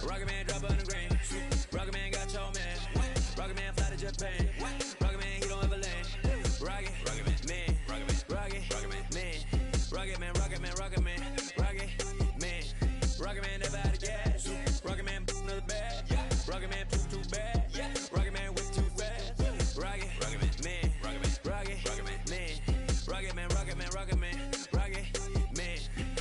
Rocket Man drop on the green. Rocket Man got your man. Rocket Man fly to Japan. Rocket Man, he don't ever land. Rocket Man, Rocket Man, Rocket Man, Rocket Man, Rocket Man, Rocket Man, Rocket Man never out of gas. Rocket Man another bag. Rocket Man too bad. Rocket Man way too fast. Rocket Man, Rocket Man, Rocket Man, Rocket Man.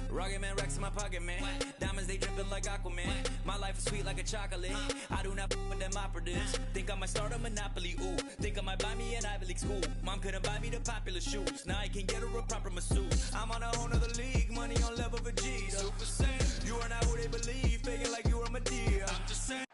Rocket Man racks in my pocket, man. Diamonds, they dripping like Aquaman. My life is sweet like a chocolate. I do not with them operatives. Think I might start a monopoly, ooh. Think I might buy me an Ivy League school. Mom couldn't buy me the popular shoes. Now I can get her a proper masseuse. I'm on a whole nother league. Money on level for G. Super Saiyan. You are not who they believe. Faking like you are my dear. I'm just saying.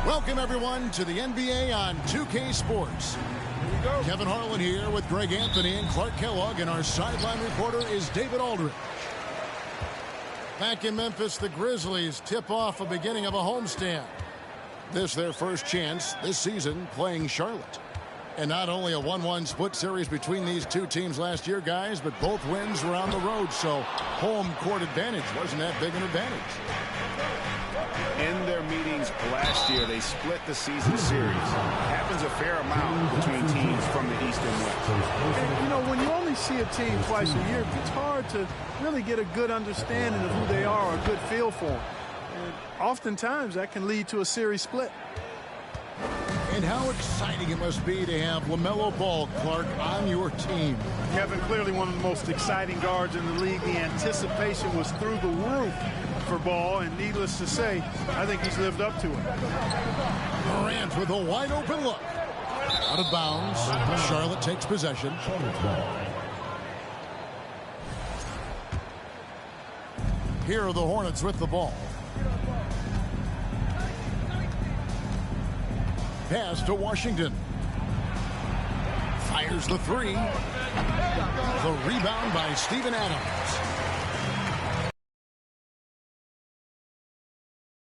Welcome, everyone, to the NBA on 2K Sports. Kevin Harlan here with Greg Anthony and Clark Kellogg, and our sideline reporter is David Aldridge. Back in Memphis, the Grizzlies tip off a beginning of a homestand. This their first chance this season playing Charlotte. And not only a 1-1 split series between these two teams last year, guys, but both wins were on the road, so home court advantage wasn't that big an advantage. In their meetings last year, they split the season series. Happens a fair amount between teams from the East and West. And, you know, when you only see a team twice a year, it's hard to really get a good understanding of who they are or a good feel for them. And oftentimes, that can lead to a series split. And how exciting it must be to have LaMelo Ball, Clark, on your team. Kevin, clearly one of the most exciting guards in the league. The anticipation was through the roof for Ball, and needless to say, I think he's lived up to it. Morant with a wide open look. Out of bounds. Charlotte takes possession. Here are the Hornets with the ball. Pass to Washington. Fires the three. The rebound by Steven Adams.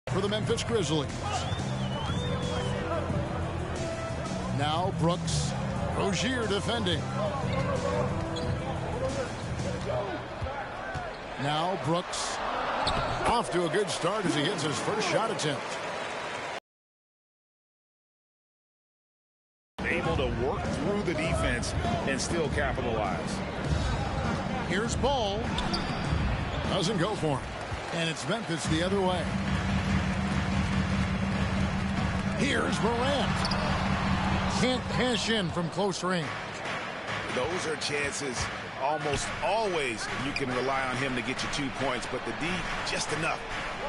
For the Memphis Grizzlies. Now Brooks. Rozier defending. Now Brooks. Off to a good start as he hits his first shot attempt. Able to work through the defense and still capitalize. Here's Ball. Doesn't go for him. And it's Memphis the other way. Here's Morant. Can't cash in from close range. Those are chances almost always you can rely on him to get you 2 points, but the D just enough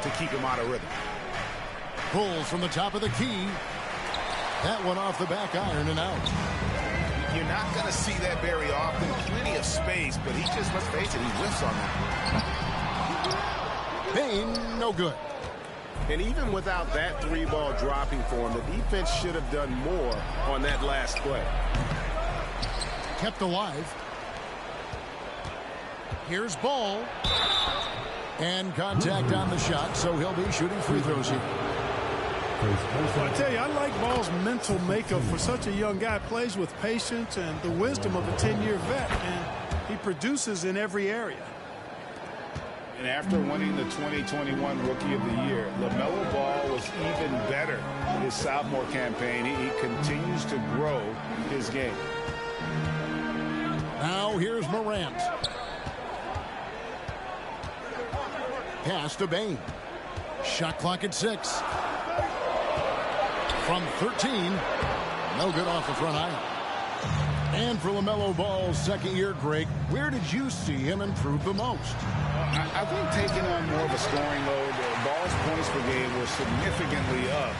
to keep him out of rhythm. Pulls from the top of the key. That one off the back iron and out. You're not going to see that very often. Plenty of space, but he just, let's face it, he whiffs on that. Payne, no good. And even without that three-ball dropping for him, the defense should have done more on that last play. Kept alive. Here's Ball. And contact on the shot, so he'll be shooting free throws here. I tell you, I like Ball's mental makeup for such a young guy. Plays with patience and the wisdom of a 10-year vet, and he produces in every area. And after winning the 2021 Rookie of the Year, LaMelo Ball was even better in his sophomore campaign. He continues to grow his game. Now here's Morant. Pass to Bane. Shot clock at 6. From 13, no good off the front iron. And for LaMelo Ball's second year, Greg, where did you see him improve the most? I think taking on more of a scoring load, Ball's points per game were significantly up.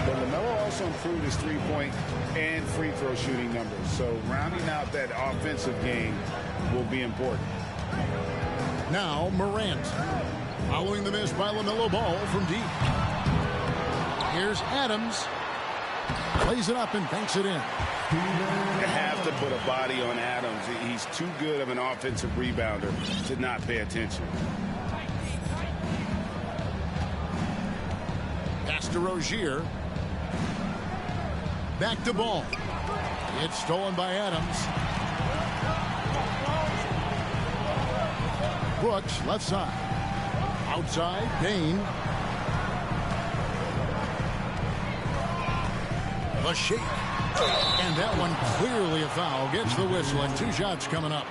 But LaMelo also improved his three-point and free throw shooting numbers. So rounding out that offensive game will be important. Now Morant. Following the miss by LaMelo Ball from deep. Here's Adams. Plays it up and banks it in. You have to put a body on Adams. He's too good of an offensive rebounder to not pay attention. Pass to Rozier. Back to Ball. It's stolen by Adams. Brooks, left side. Outside, Dane. The shake. And that one clearly a foul. Gets the whistle and 2 shots coming up.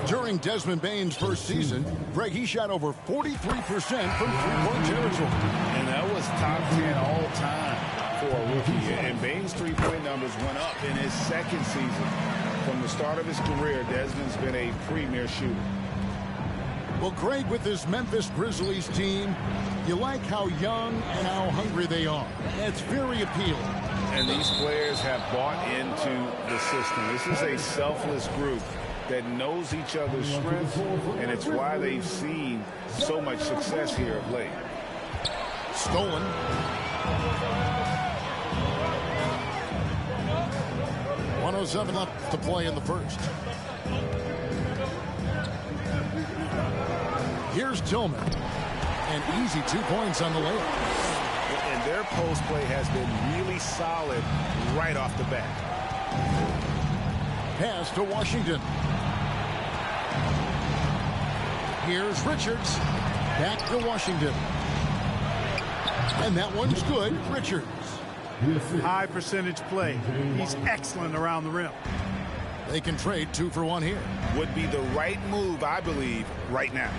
During Desmond Bane's first season, Greg, he shot over 43% from three-point territory. And that was top 10 all time for a rookie. And Bane's three-point numbers went up in his second season. From the start of his career, Desmond's been a premier shooter. Well, Greg, with this Memphis Grizzlies team, you like how young and how hungry they are. It's very appealing. And these players have bought into the system. This is a selfless group that knows each other's strengths, and it's why they've seen so much success here of late. Stolen. .107 left to play in the first. Here's Tillman. An easy 2 points on the layup. And their post play has been really solid right off the bat. Pass to Washington. Here's Richards. Back to Washington. And that one's good. Richards. High percentage play. He's excellent around the rim. They can trade 2 for 1 here. Would be the right move, I believe, right now.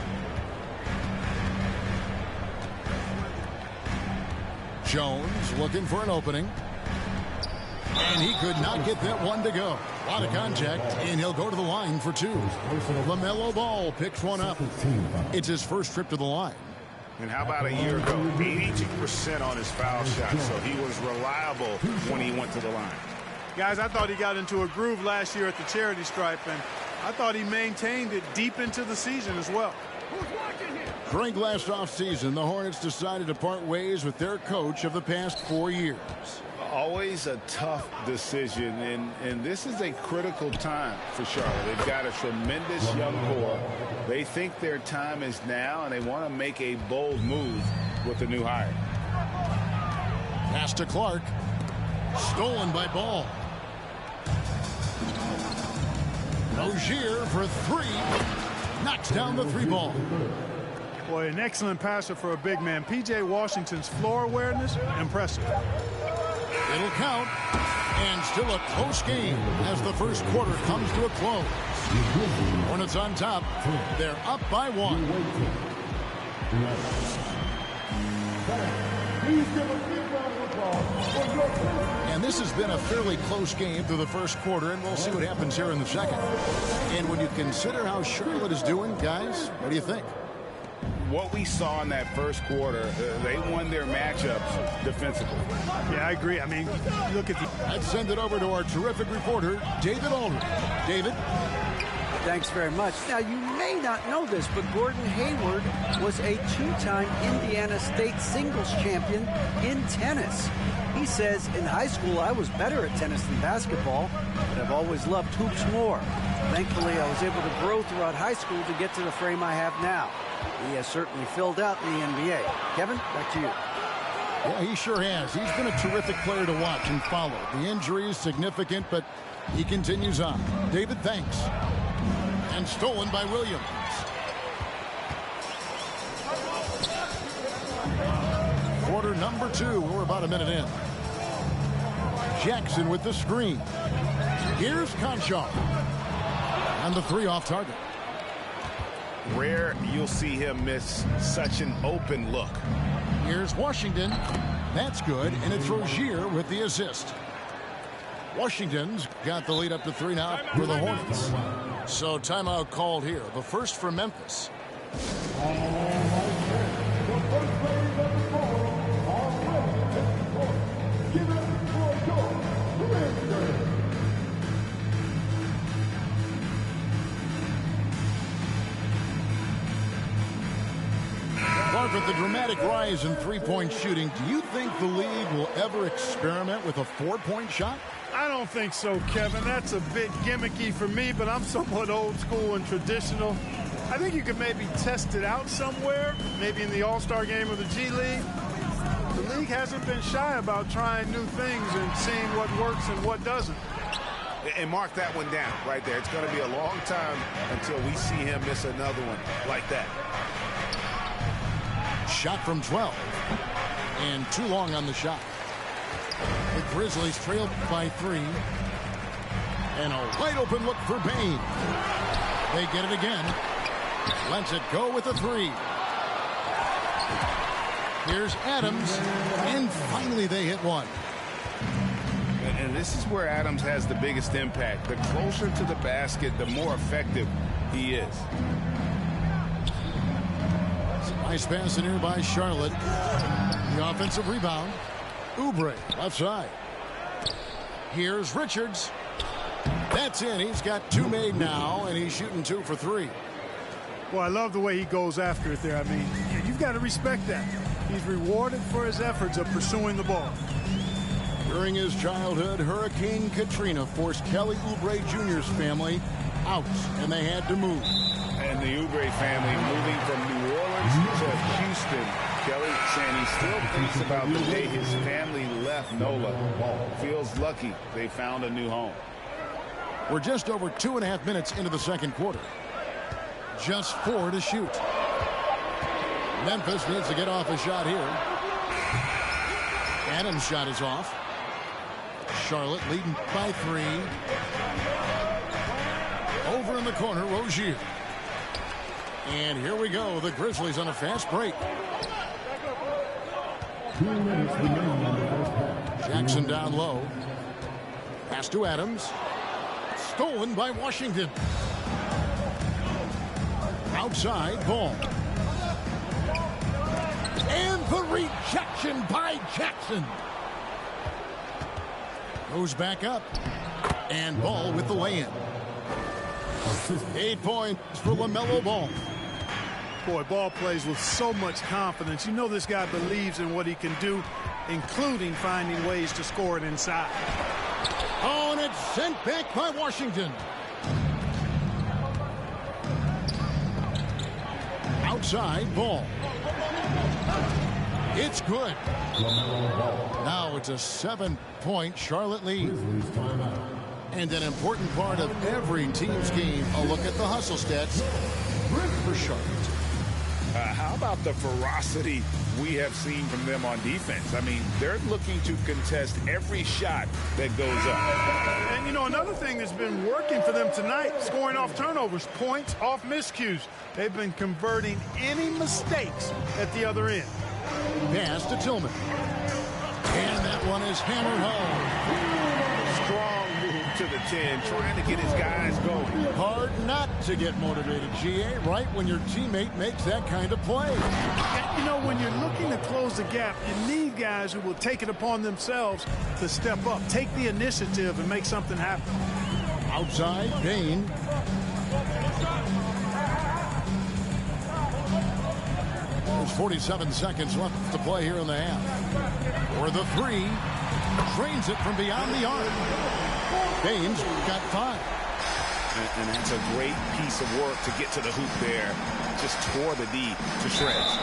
Jones looking for an opening. And he could not get that one to go. A lot of contact, and he'll go to the line for 2. LaMelo Ball picks one up. It's his first trip to the line. And how about a year ago? 82% on his foul shot, so he was reliable when he went to the line. Guys, I thought he got into a groove last year at the charity stripe, and I thought he maintained it deep into the season as well. Greg, last offseason, the Hornets decided to part ways with their coach of the past 4 years. Always a tough decision, and this is a critical time for Charlotte. They've got a tremendous young core. They think their time is now, and they want to make a bold move with the new hire. Pass to Clark. Stolen by Ball. Rozier for 3. Knocks down the 3 ball. Boy, an excellent passer for a big man. P.J. Washington's floor awareness, impressive. It'll count. And still a close game as the first quarter comes to a close. Hornets on top. They're up by 1. And this has been a fairly close game through the first quarter, and we'll see what happens here in the second. And when you consider how Charlotte is doing, guys, what do you think? What we saw in that first quarter, they won their matchups defensively. Yeah, I agree. I mean, look at the... Let's send it over to our terrific reporter, David Aldridge. David? Thanks very much. Now, you may not know this, but Gordon Hayward was a 2-time Indiana State singles champion in tennis. He says, in high school, I was better at tennis than basketball, but I've always loved hoops more. Thankfully, I was able to grow throughout high school to get to the frame I have now. He has certainly filled out in the NBA. Kevin, back to you. Yeah, he sure has. He's been a terrific player to watch and follow. The injury is significant, but he continues on. David, thanks. And stolen by Williams. Quarter number 2. We're about a minute in. Jackson with the screen. Here's Conchar. And the 3 off target. Rare you'll see him miss such an open look. Here's Washington. That's good, and it's Rozier with the assist. Washington's got the lead up to 3 now for the Hornets. So timeout called here. The first for Memphis. Clark, with the dramatic rise in three-point shooting, do you think the league will ever experiment with a 4-point shot? I don't think so, Kevin. That's a bit gimmicky for me, but I'm somewhat old school and traditional. I think you could maybe test it out somewhere, maybe in the All-Star game of the G League. The league hasn't been shy about trying new things and seeing what works and what doesn't. And mark that one down right there. It's going to be a long time until we see him miss another one like that. Shot from 12. And too long on the shot. The Grizzlies trailed by 3. And a wide open look for Bane. They get it again. Lets it go with a 3. Here's Adams. And finally they hit one. And this is where Adams has the biggest impact. The closer to the basket, the more effective he is. Nice pass in here by Charlotte. The offensive rebound. Oubre, left side. Here's Richards. That's in. He's got 2 made now, and he's shooting 2 for 3. Well, I love the way he goes after it there. I mean, you've got to respect that. He's rewarded for his efforts of pursuing the ball. During his childhood, Hurricane Katrina forced Kelly Oubre Jr.'s family out, and they had to move. And the Oubre family moving from New Orleans to Houston. Kelly saying he still thinks about the day his family left NOLA. Feels lucky they found a new home. We're just over 2.5 minutes into the second quarter. Just 4 to shoot. Memphis needs to get off a shot here. Adams' shot is off. Charlotte leading by 3. Over in the corner, Rozier. And here we go. The Grizzlies on a fast break. Jackson down low. Pass to Adams. Stolen by Washington. Outside, Ball. And the rejection by Jackson. Goes back up. And Ball with the lay-in. 8 points for LaMelo Ball. Boy, Ball plays with so much confidence. You know this guy believes in what he can do, including finding ways to score it inside. Oh, and it's sent back by Washington. Outside, Ball. It's good. Now it's a 7-point Charlotte lead. And an important part of every team's game, a look at the hustle stats for Charlotte. How about the ferocity we have seen from them on defense? I mean, they're looking to contest every shot that goes up. And, you know, another thing that's been working for them tonight, scoring off turnovers, points off miscues. They've been converting any mistakes at the other end. Pass to Tillman. And that one is hammered home. Strong move to the 10, trying to get his guys going. Hard not to get motivated, GA, right when your teammate makes that kind of play. And, you know, when you're looking to close the gap, you need guys who will take it upon themselves to step up, take the initiative, and make something happen. Outside, Bane. There's 47 seconds left to play here in the half. For the 3, drains it from beyond the arc. Bane's got 5. And that's a great piece of work to get to the hoop there. Just tore the D to shreds.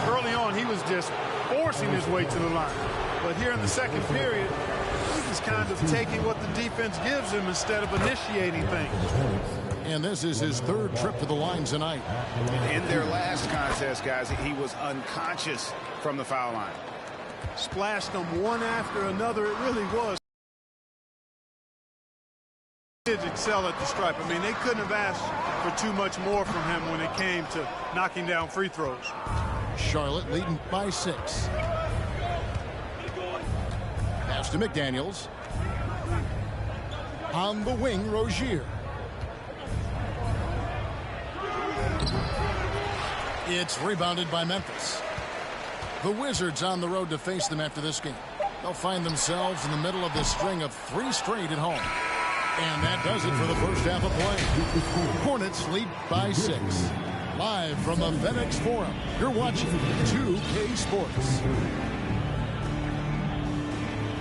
Early on, he was just forcing his way to the line. But here in the second period, he's kind of taking what the defense gives him instead of initiating things. And this is his 3rd trip to the line tonight. In their last contest, guys, he was unconscious from the foul line. Splashed them one after another. It really was. He did excel at the stripe. I mean, they couldn't have asked for too much more from him when it came to knocking down free throws. Charlotte leading by 6. Pass to McDaniels. On the wing, Rozier. It's rebounded by Memphis. The Wizards on the road to face them after this game. They'll find themselves in the middle of this string of 3 straight at home. And that does it for the first half of play. Hornets lead by 6. Live from the FedEx Forum, you're watching 2K Sports.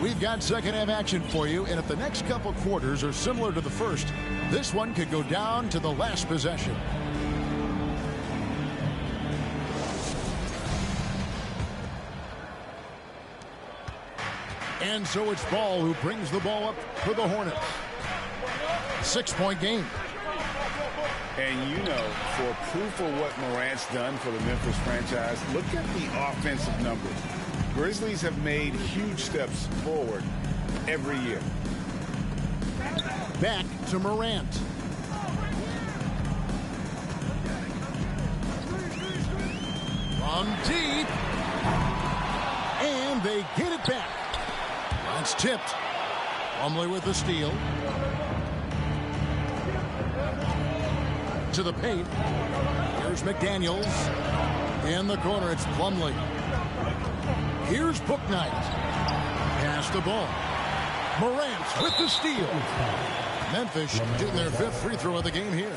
We've got second half action for you, and if the next couple quarters are similar to the first, this one could go down to the last possession. And so it's Ball who brings the ball up for the Hornets. 6-point game. And you know, for proof of what Morant's done for the Memphis franchise, look at the offensive numbers. Grizzlies have made huge steps forward every year. Back to Morant. From deep. And they get it back. That's tipped. Plumlee with the steal. To the paint. Here's McDaniels. In the corner, it's Plumlee. Here's Bouknight. Pass the ball. Morant with the steal. Memphis getting their 5th free throw of the game here.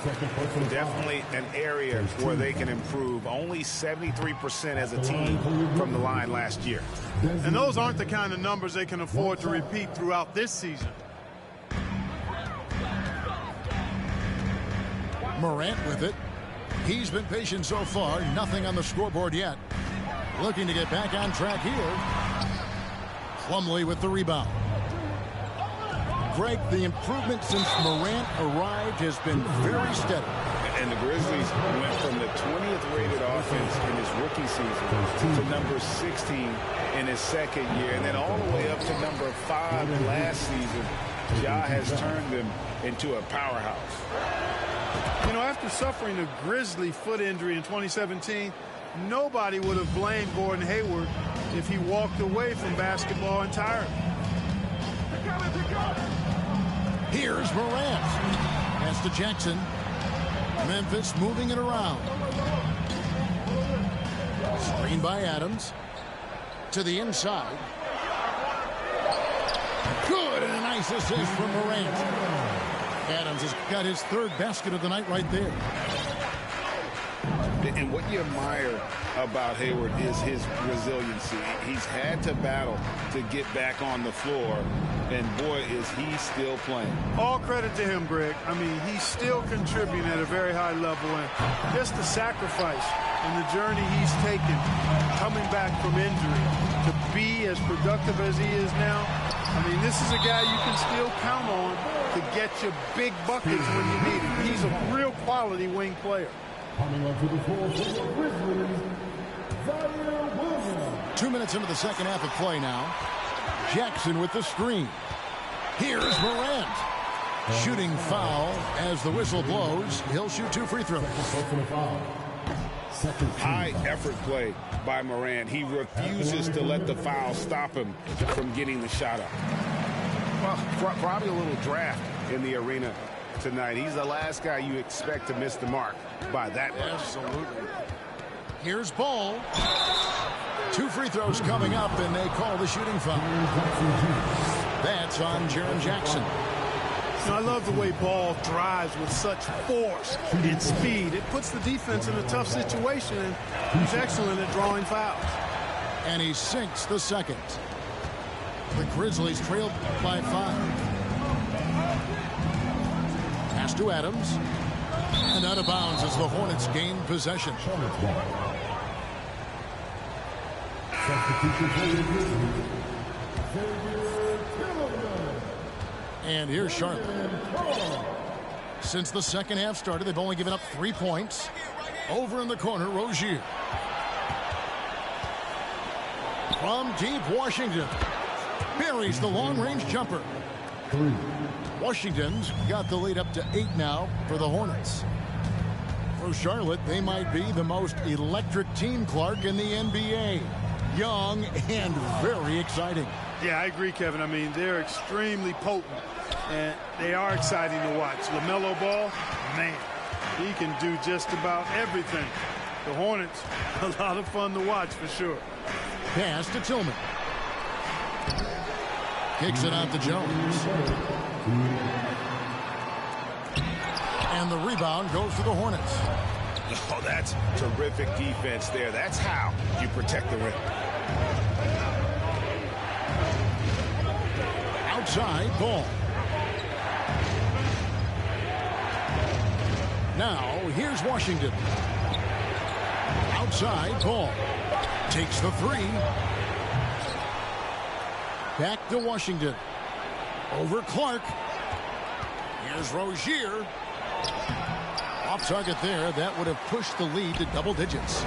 Definitely an area where they can improve. Only 73% as a team from the line last year. And those aren't the kind of numbers they can afford to repeat throughout this season. Morant with it. He's been patient so far. Nothing on the scoreboard yet. Looking to get back on track here. Plumlee with the rebound. Greg, the improvement since Morant arrived has been very steady. And the Grizzlies went from the 20th rated offense in his rookie season to number 16 in his second year, and then all the way up to number 5 last season. Ja has turned them into a powerhouse. You know, after suffering a Grizzly foot injury in 2017, nobody would have blamed Gordon Hayward if he walked away from basketball entirely. Here's Morant. Pass to Jackson. Memphis moving it around. Screen by Adams. To the inside. Good, and a nice assist from Morant. Adams has got his 3rd basket of the night right there. And what you admire about Hayward is his resiliency. He's had to battle to get back on the floor, and boy, is he still playing. All credit to him, Greg. I mean, he's still contributing at a very high level, and just the sacrifice and the journey he's taken coming back from injury to be as productive as he is now. I mean, this is a guy you can still count on to get you big buckets when you need it. He's a real quality wing player. Coming onto the floor for the Grizzlies, Zion Williams. 2 minutes into the second half of play now. Jackson with the screen. Here's Morant. Shooting foul as the whistle blows. He'll shoot 2 free throws. High effort play by Morant. He refuses to let the foul stop him from getting the shot up. Well, probably a little draft in the arena tonight. He's the last guy you expect to miss the mark by that much. Absolutely. Here's Ball. 2 free throws coming up, and they call the shooting foul. That's on Jaren Jackson. I love the way Ball drives with such force and speed. It puts the defense in a tough situation, and he's excellent at drawing fouls. And he sinks the second. The Grizzlies trail by 5. Pass to Adams. And out of bounds as the Hornets gain possession. And here's Charlotte. Since the second half started, they've only given up 3 points. Over in the corner, Rozier. From deep, Washington buries the long-range jumper. Washington's got the lead up to 8 now for the Hornets. For Charlotte, they might be the most electric team, Clark, in the NBA. Young and very exciting. Yeah, I agree, Kevin. I mean, they're extremely potent, and they are exciting to watch. LaMelo Ball, man, he can do just about everything. The Hornets, a lot of fun to watch for sure. Pass to Tillman. Kicks it out to Jones. And the rebound goes to the Hornets. Oh, that's terrific defense there. That's how you protect the rim. Outside ball. Now here's Washington. Outside ball. Takes the three. Back to Washington. Over Clark. Here's Rozier. Off target there. That would have pushed the lead to double digits.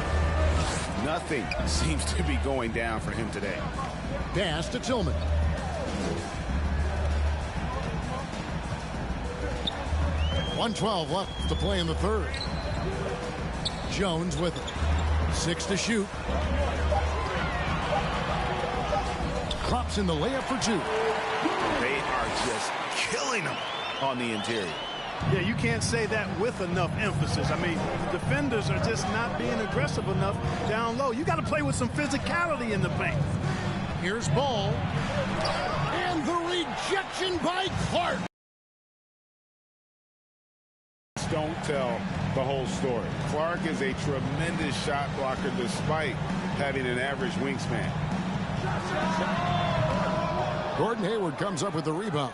Nothing seems to be going down for him today. Pass to Tillman. .112 left to play in the third. Jones with it. 6 to shoot. Drops in the layup for 2. They are just killing them on the interior. Yeah, you can't say that with enough emphasis. I mean, the defenders are just not being aggressive enough down low. You got to play with some physicality in the paint. Here's Ball. And the rejection by Clark. Don't tell the whole story. Clark is a tremendous shot blocker despite having an average wingspan. Gordon Hayward comes up with the rebound.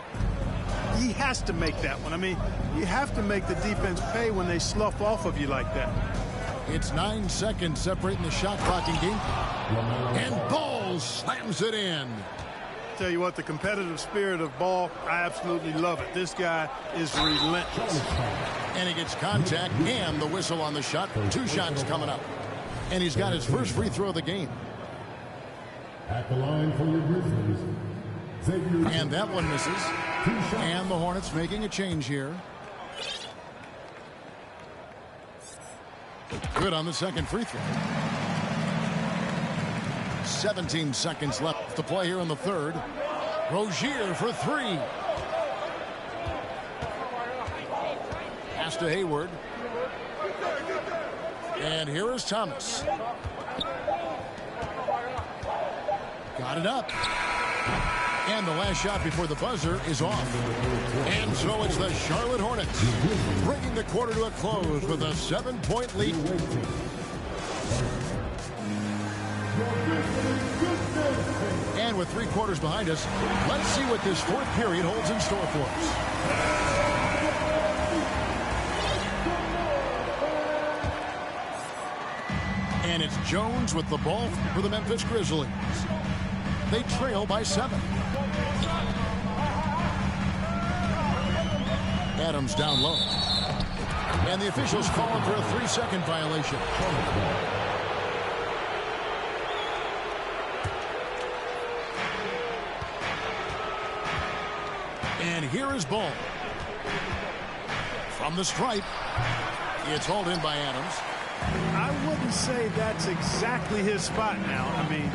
He has to make that one. I mean, you have to make the defense pay when they slough off of you like that. It's 9 seconds separating the shot clock and game. And Ball slams it in. Tell you what, the competitive spirit of Ball, I absolutely love it. This guy is relentless. And he gets contact and the whistle on the shot. 2 shots coming up. And he's got his first free throw of the game. At the line for your Grizzlies, Xavier. And that one misses. And the Hornets making a change here. Good on the second free throw. 17 seconds left to play here in the third. Rozier for 3. Pass to Hayward. And here is Thomas. Got it up. And the last shot before the buzzer is off. And so it's the Charlotte Hornets bringing the quarter to a close with a 7-point lead. And with 3 quarters behind us, let's see what this fourth period holds in store for us. And it's Jones with the ball for the Memphis Grizzlies. They trail by 7. Adams down low. And the officials calling for a 3-second violation. And here is Ball. From the stripe. It's hauled in by Adams. I wouldn't say that's exactly his spot now. I mean,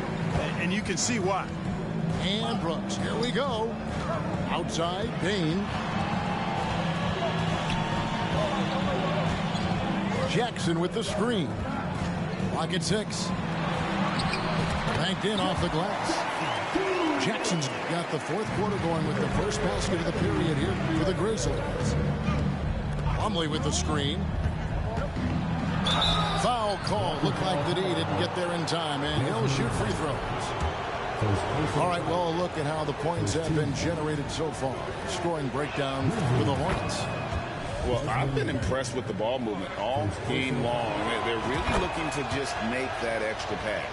and you can see why. And Brooks, here we go. Outside, Bain. Jackson with the screen. Clock at 6. Banked in off the glass. Jackson's got the fourth quarter going with the first basket of the period here for the Grizzlies. Plumlee with the screen. Foul call. Looked like that he didn't get there in time, and he'll shoot free throws. All right, well, a look at how the points have been generated so far. Scoring breakdown for the Hornets. Well, I've been impressed with the ball movement all game long. They're really looking to just make that extra pass.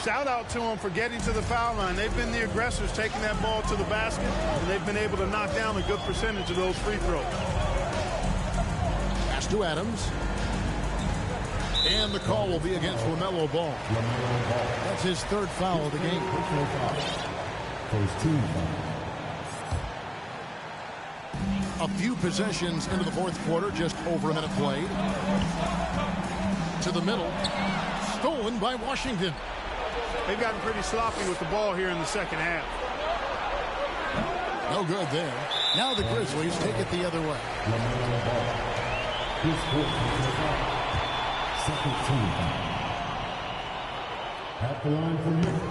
Shout out to them for getting to the foul line. They've been the aggressors taking that ball to the basket, and they've been able to knock down a good percentage of those free throws. Pass to Adams. And the call will be against LaMelo Ball. That's his 3rd foul of the game. First team foul. A few possessions into the fourth quarter, just over a minute played. To the middle. Stolen by Washington. They've gotten pretty sloppy with the ball here in the second half. No good there. Now the Grizzlies take it the other way.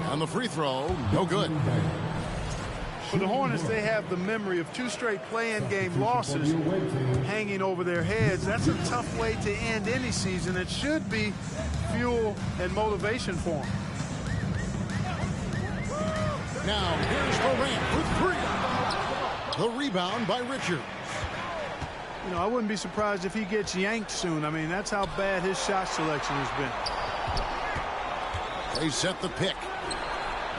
On the free throw, no good. For the Hornets, they have the memory of 2 straight play-in game losses hanging over their heads. That's a tough way to end any season. It should be fuel and motivation for them. Now here's Morant for 3. The rebound by Richards. You know, I wouldn't be surprised if he gets yanked soon. I mean, that's how bad his shot selection has been. They set the pick.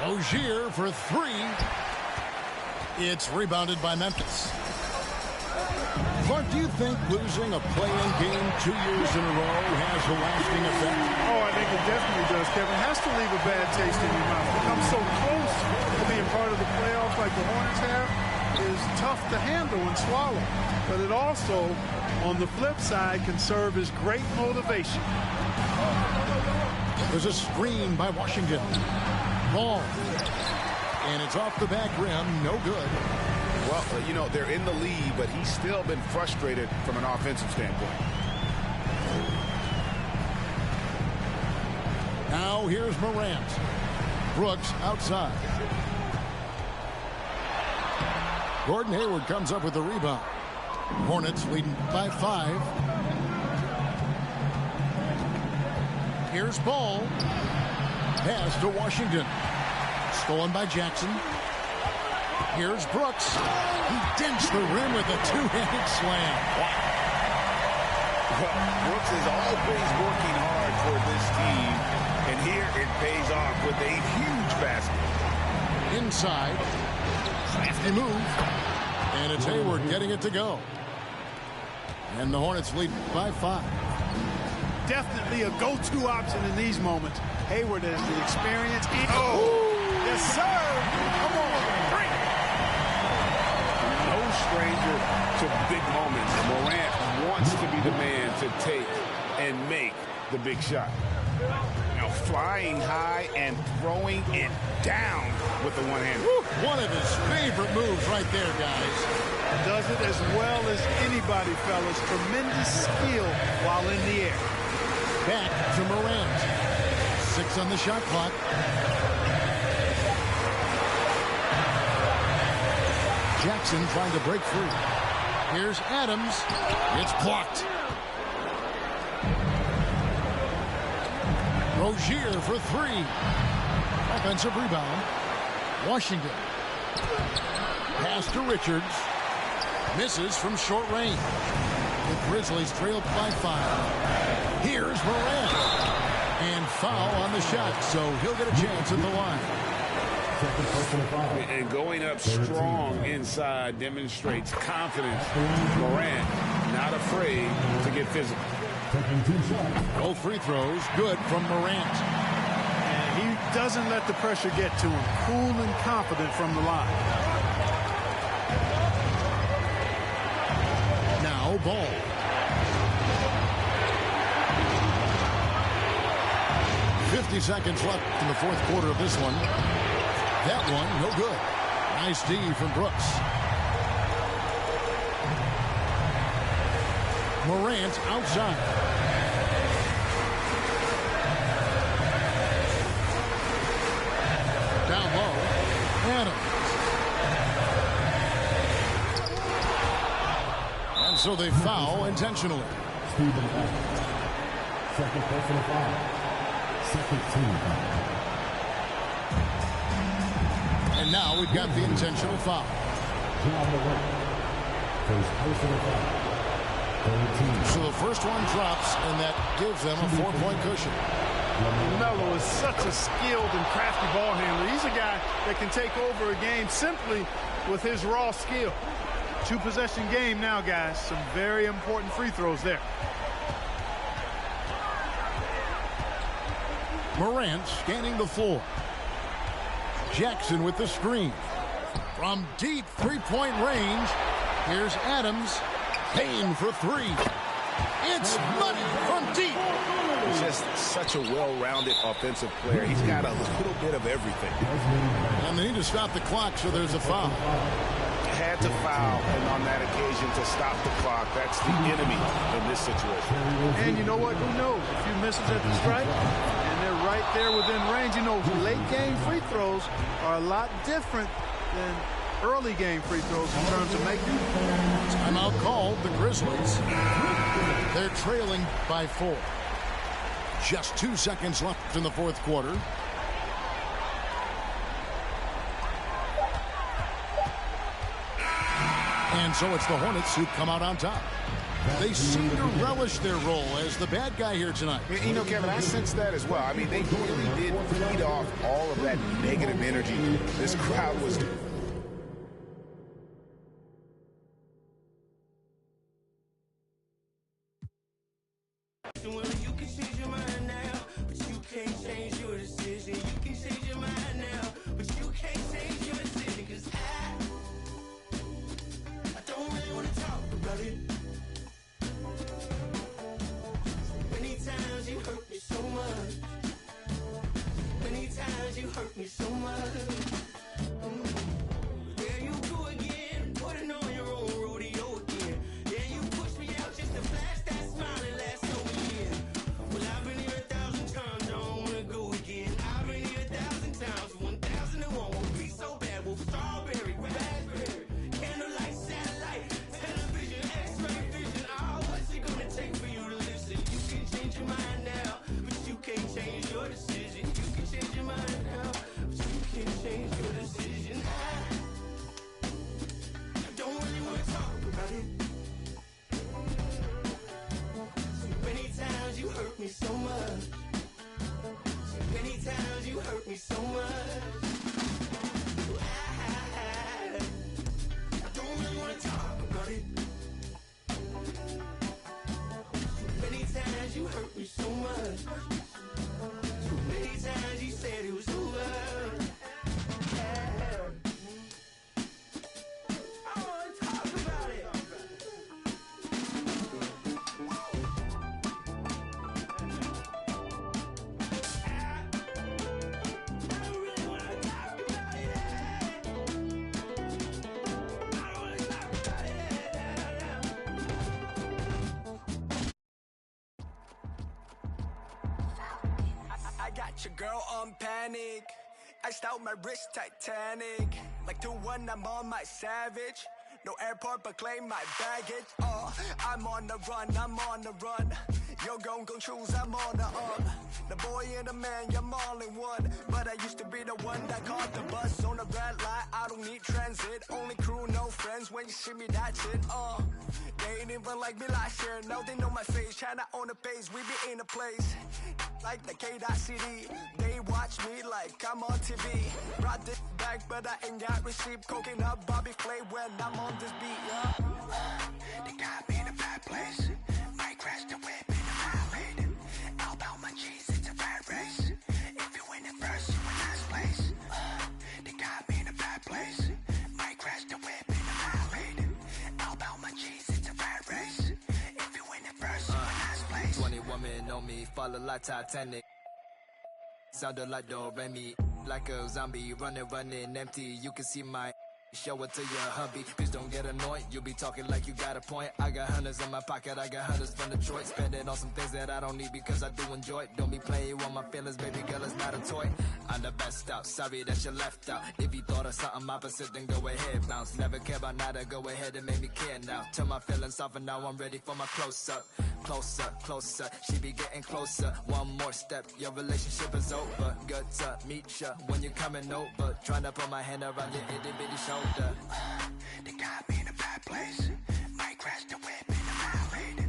Rozier for 3. It's rebounded by Memphis. Clark, do you think losing a play-in game 2 years in a row has a lasting effect? Oh, I think it definitely does, Kevin. It has to leave a bad taste in your mouth. To come so close to being part of the playoffs like the Hornets have is tough to handle and swallow. But it also, on the flip side, can serve as great motivation. There's a screen by Washington. Ball. And it's off the back rim. No good. Well, you know, they're in the lead, but he's still been frustrated from an offensive standpoint. Now here's Morant. Brooks outside. Gordon Hayward comes up with the rebound. Hornets leading by 5. Here's Ball. Pass to Washington. Stolen by Jackson. Here's Brooks. He dents the rim with a 2-handed slam. Wow. Well, Brooks is always working hard for this team, and here it pays off with a huge basket. Inside. Crafty move. And it's Hayward getting it to go. And the Hornets lead by 5. Definitely a go-to option in these moments. Hayward has the experience. Yes, sir. Come on. Bring it. No stranger to big moments. Morant wants to be the man to take and make the big shot. Now flying high and throwing it down with the one-hander. One of his favorite moves right there, guys. Does it as well as anybody, fellas. Tremendous skill while in the air. Back to Morant. 6 on the shot clock. Jackson trying to break free. Here's Adams. It's blocked. Rozier for 3. Offensive rebound. Washington. Pass to Richards. Misses from short range. The Grizzlies trailed by 5. Here's Morant. And foul on the shot, so he'll get a chance at the line. And going up strong inside demonstrates confidence. Morant not afraid to get physical. Both free throws good from Morant. And he doesn't let the pressure get to him. Cool and confident from the line. Now Ball. Seconds left in the 4th quarter of this one. That one, no good. Nice D from Brooks. Morant outside. Down low. Adams. And so they foul intentionally. Second personal foul. Second team foul. And now we've got the intentional foul. John Morant. First personal foul. So the first one drops, and that gives them a 4-point cushion. Melo is such a skilled and crafty ball handler. He's a guy that can take over a game simply with his raw skill. 2-possession game now, guys. Some very important free throws there. Morant scanning the floor. Jackson with the screen. From deep 3-point range, here's Adams. Payne for 3. It's money from deep. just such a well-rounded offensive player. He's got a little bit of everything. And they need to stop the clock, so there's a foul. Had to foul, and on that occasion to stop the clock. That's the enemy in this situation. And you know what? Who knows? A few misses at the stripe, and they're right there within range. You know, late-game free throws are a lot different than early game free throws in terms of making them. Timeout called, the Grizzlies. They're trailing by 4. Just 2 seconds left in the fourth quarter. And so it's the Hornets who come out on top. They seem to relish their role as the bad guy here tonight. You know, Kevin, I sense that as well. I mean, they really did feed off all of that negative energy this crowd was doing. Your girl on panic, iced out my wrist Titanic. Like 2-1, I'm on my savage. No airport, but claim my baggage. I'm on the run, I'm on the run. You're gon' choose, I'm on the up. The boy and the man, you're all in one. But I used to be the one that caught the bus on the red light. I don't need transit, only crew, no friends. When you see me, that's it. They ain't even like me last year. Now they know my face. China on the page, we be in a place like the K.City. They watch me like I'm on TV. Brought this back, but I ain't got receipt. Coking up Bobby Flay when I'm on this beat, yeah. They got me in a bad place. Might crash the whip in the highway. All about my cheese, it's a bad race. If you win it first, you in last place. They got me in a bad place. Might crash the whip in the highway. All about my cheese, it's a bad race. If you win it first, you in last place. 20 women on me, follow like Titanic. Sounded like Do Re Mi, like a zombie, running empty. You can see my show it to your hubby. Please don't get annoyed. You be talking like you got a point. I got hundreds in my pocket. I got hundreds from Detroit. Spend it on some things that I don't need because I do enjoy it. Don't be playing with my feelings, baby girl. It's not a toy. I'm the best out. Sorry that you left out. If you thought of something opposite, then go ahead, bounce. Never care about nada. Go ahead and make me care now. Turn my feelings off and now I'm ready for my close up. Closer, closer. She be getting closer. One more step. Your relationship is over. Good to meet ya when you're coming over. Trying to put my hand around your itty bitty shoulder. They got me in a bad place. Might crash the whip in the highway.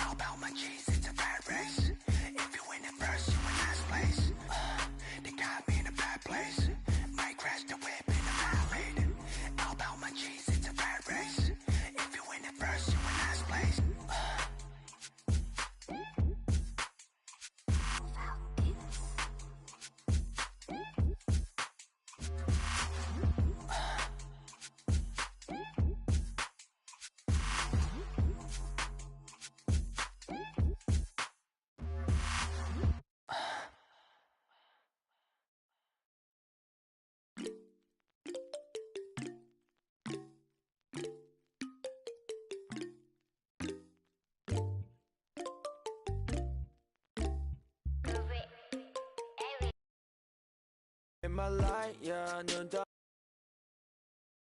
All about my cheese, it's a bad race. If you win it first, you in last place. They got me in a bad place. Might crash the whip in the highway. All about my cheese, it's a bad race. If you win it first, you in last place. spotlight, yeah, 눈